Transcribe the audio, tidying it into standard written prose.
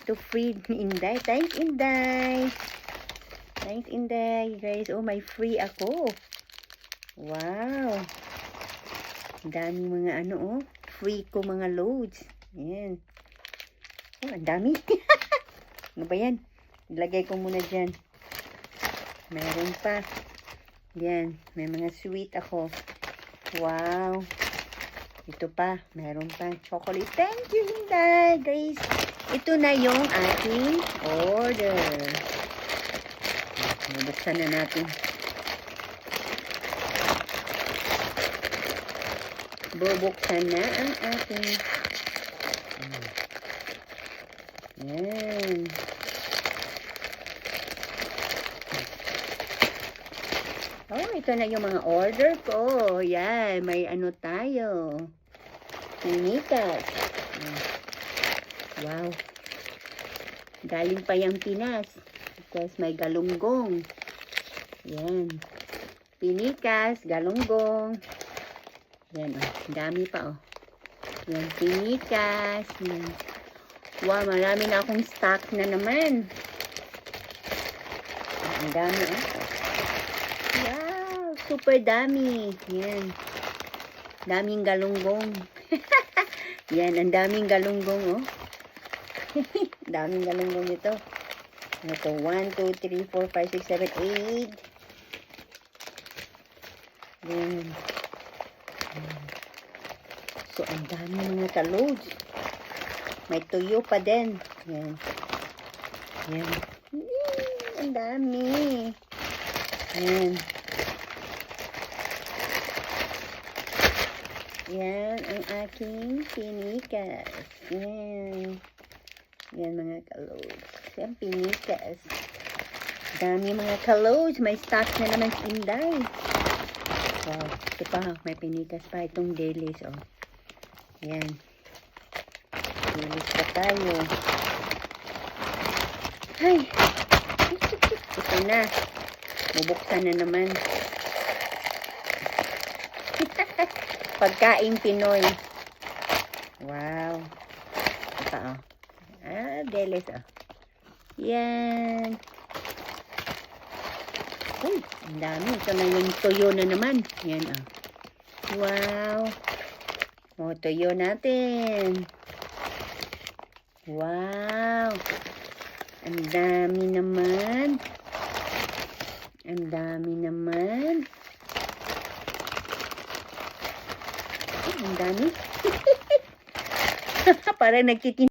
to free ni Inday. Thanks, Inday. Thanks, Inday. Guys, oh, may free ako. Wow. Dami mga ano, oh. Free ko mga loads. Ayan. Oh, ang dami. Ano ba yan? Ilagay ko muna dyan. Meron pa. Yan. May mga sweet ako. Wow. Ito pa. Meron pa. Chocolate. Thank you, Hinday. Guys, ito na yung ating order. Buksan na natin. Bubuksan na ang ating. Yan. Oh, ito na yung mga order ko. Yan, may ano tayo. Pinitas. Wow. Galing pa yung Pinas. Tapos may galunggong. Yan. Pinikas, galunggong. Yan, oh. Dami pa, oh. Yan, pinikas. Yan. Wow, marami na akong stock na naman. Ang dami, oh. Wow, super dami. Yan. Daming galunggong. Yan, ang daming galunggong, oh. Daming galunggong ito. Ito, 1, 2, 3, 4, 5, 6, 7, 8. Yan. So, ang dami mga ka-loads. May tuyo pa din. Yan. Yan. Ang dami. Yan. Yan ang aking pinikas. Yan. Yan mga ka-loads. Yan pinikas. Dami mga ka-loads. May stock na naman si Inday. Wow. Ito pa. May pinikas pa. Itong dailies. Oh. Yan. Dailies pa tayo. Ay. Ito na. Bubuksan na naman. Pagkain Pinoy. Wow. Ito pa, oh. Ah, dailies, oh. Yan. Uy, ang dami. Ito na yung tuyo na naman. Yan, oh. Wow. O, tuyo natin. Wow. Ang dami naman. Ang dami naman. Ang dami. Parang nagtitin.